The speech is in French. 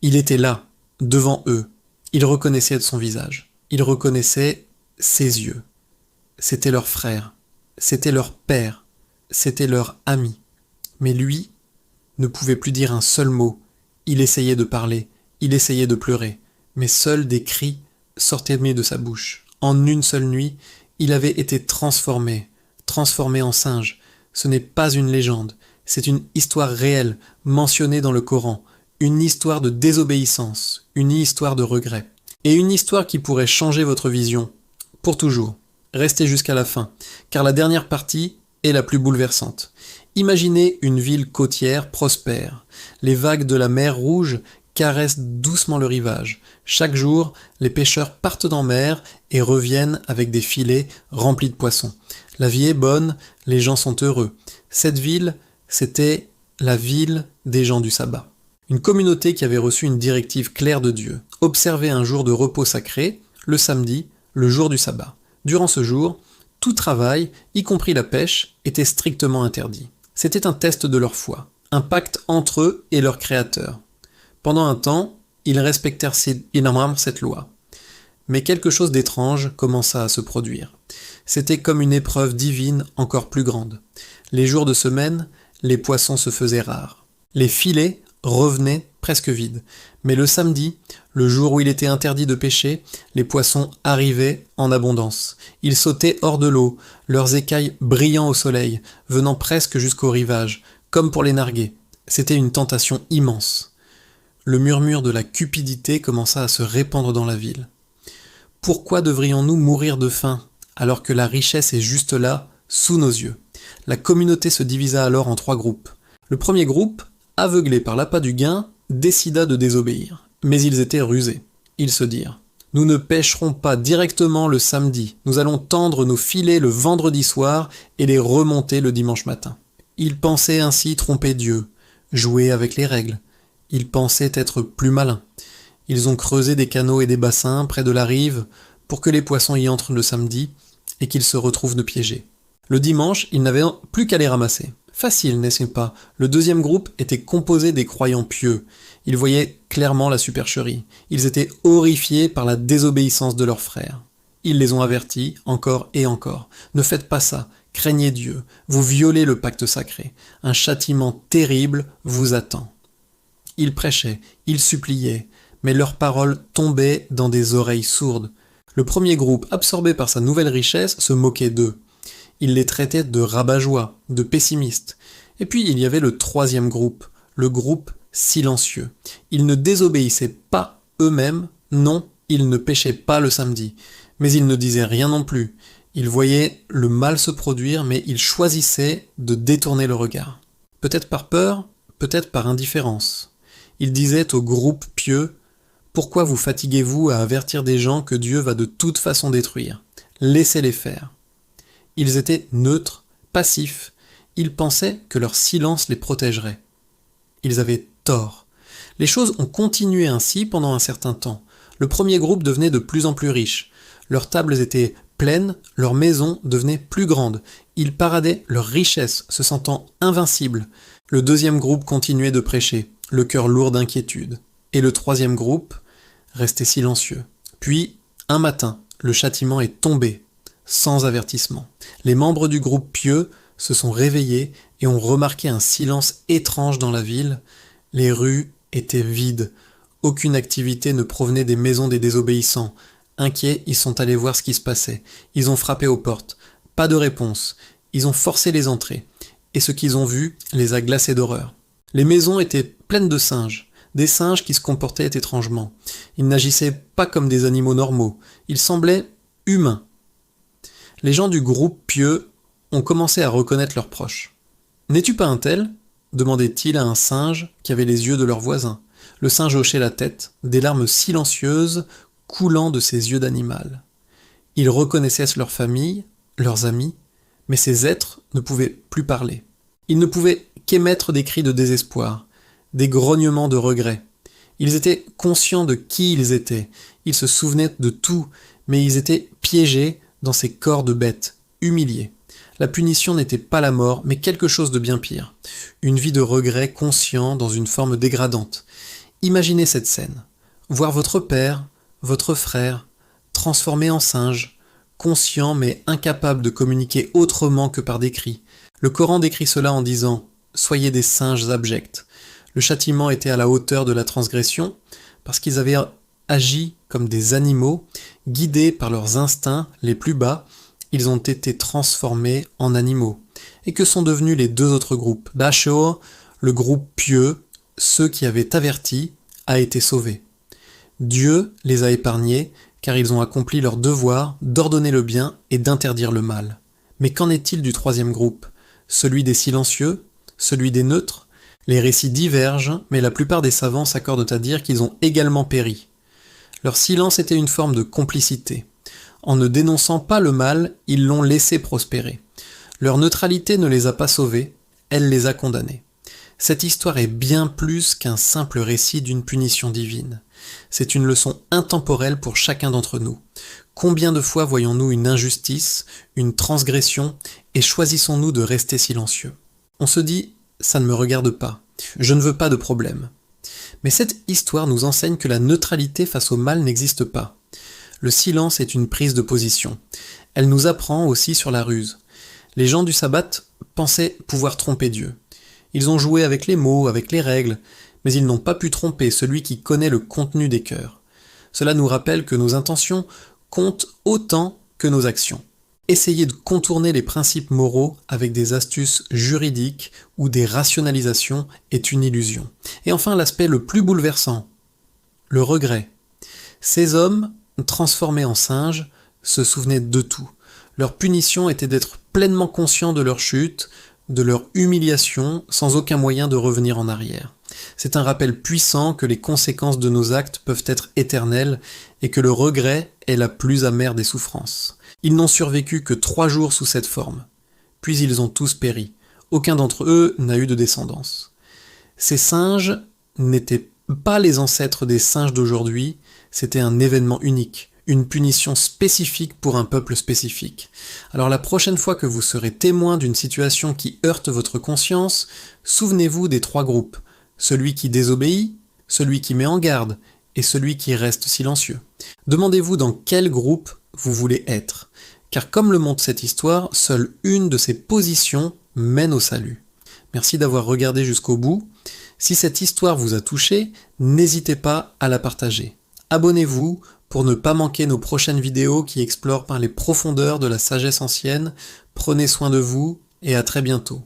Il était là, devant eux. Ils reconnaissaient son visage. Ils reconnaissaient ses yeux. C'était leur frère. C'était leur père. C'était leur ami. Mais lui ne pouvait plus dire un seul mot. Il essayait de parler. Il essayait de pleurer. Mais seuls des cris sortaient de sa bouche. En une seule nuit, il avait été transformé en singe. Ce n'est pas une légende. C'est une histoire réelle, mentionnée dans le Coran. Une histoire de désobéissance. Une histoire de regret. Et une histoire qui pourrait changer votre vision. Pour toujours. Restez jusqu'à la fin, car la dernière partie est la plus bouleversante. Imaginez une ville côtière prospère. Les vagues de la mer Rouge caressent doucement le rivage. Chaque jour, les pêcheurs partent en mer et reviennent avec des filets remplis de poissons. La vie est bonne, les gens sont heureux. Cette ville, c'était la ville des gens du sabbat. Une communauté qui avait reçu une directive claire de Dieu. Observer un jour de repos sacré, le samedi, le jour du sabbat. Durant ce jour, tout travail, y compris la pêche, était strictement interdit. C'était un test de leur foi, un pacte entre eux et leur Créateur. Pendant un temps, ils respectèrent énormément cette loi. Mais quelque chose d'étrange commença à se produire. C'était comme une épreuve divine encore plus grande. Les jours de semaine, les poissons se faisaient rares. Les filets revenaient presque vides. Mais le samedi, le jour où il était interdit de pêcher, les poissons arrivaient en abondance. Ils sautaient hors de l'eau, leurs écailles brillant au soleil, venant presque jusqu'au rivage, comme pour les narguer. C'était une tentation immense. Le murmure de la cupidité commença à se répandre dans la ville. Pourquoi devrions-nous mourir de faim, alors que la richesse est juste là, sous nos yeux? La communauté se divisa alors en 3 groupes. Le premier groupe, aveuglé par l'appât du gain, décida de désobéir. Mais ils étaient rusés. Ils se dirent « Nous ne pêcherons pas directement le samedi, nous allons tendre nos filets le vendredi soir et les remonter le dimanche matin. » Ils pensaient ainsi tromper Dieu, jouer avec les règles. Ils pensaient être plus malins. Ils ont creusé des canaux et des bassins près de la rive pour que les poissons y entrent le samedi et qu'ils se retrouvent de piégés. Le dimanche, ils n'avaient plus qu'à les ramasser. Facile, n'est-ce pas? Le deuxième groupe était composé des croyants pieux. Ils voyaient clairement la supercherie. Ils étaient horrifiés par la désobéissance de leurs frères. Ils les ont avertis, encore et encore. Ne faites pas ça, craignez Dieu, vous violez le pacte sacré. Un châtiment terrible vous attend. Ils prêchaient, ils suppliaient, mais leurs paroles tombaient dans des oreilles sourdes. Le premier groupe, absorbé par sa nouvelle richesse, se moquait d'eux. Il les traitait de rabat-joie, de pessimistes. Et puis il y avait le troisième groupe, le groupe silencieux. Ils ne désobéissaient pas eux-mêmes, non, ils ne pêchaient pas le samedi. Mais ils ne disaient rien non plus. Ils voyaient le mal se produire, mais ils choisissaient de détourner le regard. Peut-être par peur, peut-être par indifférence. Ils disaient au groupe pieux « Pourquoi vous fatiguez-vous à avertir des gens que Dieu va de toute façon détruire? Laissez-les faire. » Ils étaient neutres, passifs. Ils pensaient que leur silence les protégerait. Ils avaient tort. Les choses ont continué ainsi pendant un certain temps. Le premier groupe devenait de plus en plus riche. Leurs tables étaient pleines, leurs maisons devenaient plus grandes. Ils paradaient leur richesse, se sentant invincibles. Le deuxième groupe continuait de prêcher, le cœur lourd d'inquiétude. Et le troisième groupe restait silencieux. Puis, un matin, le châtiment est tombé, sans avertissement. Les membres du groupe pieux se sont réveillés et ont remarqué un silence étrange dans la ville. Les rues étaient vides. Aucune activité ne provenait des maisons des désobéissants. Inquiets, ils sont allés voir ce qui se passait. Ils ont frappé aux portes. Pas de réponse. Ils ont forcé les entrées. Et ce qu'ils ont vu les a glacés d'horreur. Les maisons étaient pleines de singes. Des singes qui se comportaient étrangement. Ils n'agissaient pas comme des animaux normaux. Ils semblaient humains. Les gens du groupe pieux ont commencé à reconnaître leurs proches. « N'es-tu pas un tel ?» demandait-il à un singe qui avait les yeux de leur voisin. Le singe hochait la tête, des larmes silencieuses coulant de ses yeux d'animal. Ils reconnaissaient leur famille, leurs amis, mais ces êtres ne pouvaient plus parler. Ils ne pouvaient qu'émettre des cris de désespoir, des grognements de regret. Ils étaient conscients de qui ils étaient, ils se souvenaient de tout, mais ils étaient piégés dans ces corps de bêtes, humiliés. La punition n'était pas la mort, mais quelque chose de bien pire. Une vie de regret conscient dans une forme dégradante. Imaginez cette scène. Voir votre père, votre frère, transformé en singe, conscient mais incapable de communiquer autrement que par des cris. Le Coran décrit cela en disant « Soyez des singes abjects ». Le châtiment était à la hauteur de la transgression parce qu'ils avaient agi comme des animaux, guidés par leurs instincts les plus bas, ils ont été transformés en animaux. Et que sont devenus les deux autres groupes? Dashur, le groupe pieux, ceux qui avaient averti, a été sauvé. Dieu les a épargnés car ils ont accompli leur devoir d'ordonner le bien et d'interdire le mal. Mais qu'en est-il du troisième groupe? Celui des silencieux? Celui des neutres? Les récits divergent, mais la plupart des savants s'accordent à dire qu'ils ont également péri. Leur silence était une forme de complicité. En ne dénonçant pas le mal, ils l'ont laissé prospérer. Leur neutralité ne les a pas sauvés, elle les a condamnés. Cette histoire est bien plus qu'un simple récit d'une punition divine. C'est une leçon intemporelle pour chacun d'entre nous. Combien de fois voyons-nous une injustice, une transgression, et choisissons-nous de rester silencieux? On se dit « ça ne me regarde pas, je ne veux pas de problème ». Mais cette histoire nous enseigne que la neutralité face au mal n'existe pas. Le silence est une prise de position. Elle nous apprend aussi sur la ruse. Les gens du sabbat pensaient pouvoir tromper Dieu. Ils ont joué avec les mots, avec les règles, mais ils n'ont pas pu tromper celui qui connaît le contenu des cœurs. Cela nous rappelle que nos intentions comptent autant que nos actions. Essayer de contourner les principes moraux avec des astuces juridiques ou des rationalisations est une illusion. Et enfin, l'aspect le plus bouleversant, le regret. Ces hommes, transformés en singes, se souvenaient de tout. Leur punition était d'être pleinement conscients de leur chute, de leur humiliation, sans aucun moyen de revenir en arrière. C'est un rappel puissant que les conséquences de nos actes peuvent être éternelles et que le regret est la plus amère des souffrances. Ils n'ont survécu que 3 jours sous cette forme. Puis ils ont tous péri. Aucun d'entre eux n'a eu de descendance. Ces singes n'étaient pas les ancêtres des singes d'aujourd'hui, c'était un événement unique, une punition spécifique pour un peuple spécifique. Alors la prochaine fois que vous serez témoin d'une situation qui heurte votre conscience, souvenez-vous des 3 groupes. Celui qui désobéit, celui qui met en garde et celui qui reste silencieux. Demandez-vous dans quel groupe vous voulez être, car comme le montre cette histoire, seule une de ces positions mène au salut. Merci d'avoir regardé jusqu'au bout. Si cette histoire vous a touché, n'hésitez pas à la partager. Abonnez-vous pour ne pas manquer nos prochaines vidéos qui explorent par les profondeurs de la sagesse ancienne. Prenez soin de vous et à très bientôt.